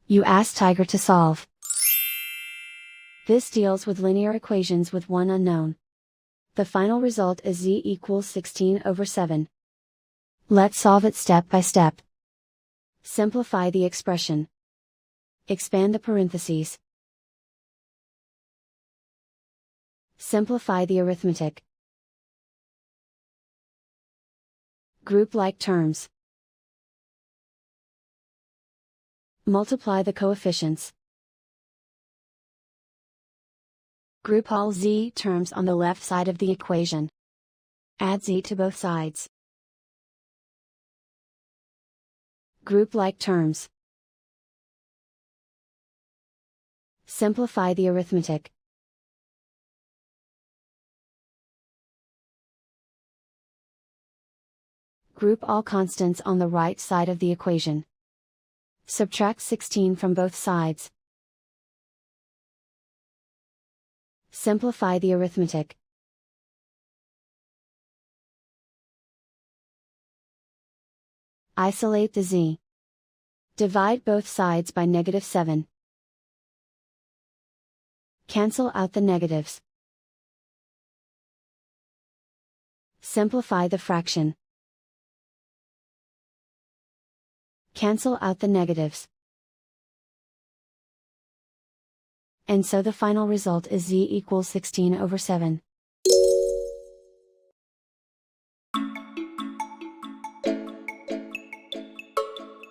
You ask Tiger to solve. This deals with linear equations with one unknown. The final result is z equals 16/7. Let's solve it step by step. Simplify the expression. Expand the parentheses. Simplify the arithmetic. Group like terms. Multiply the coefficients. Group all z terms on the left side of the equation. Add z to both sides. Group like terms. Simplify the arithmetic. Group all constants on the right side of the equation. Subtract 16 from both sides. Simplify the arithmetic. Isolate the z. Divide both sides by -7. Cancel out the negatives. Simplify the fraction. Cancel out the negatives. And so the final result is z equals 16/7.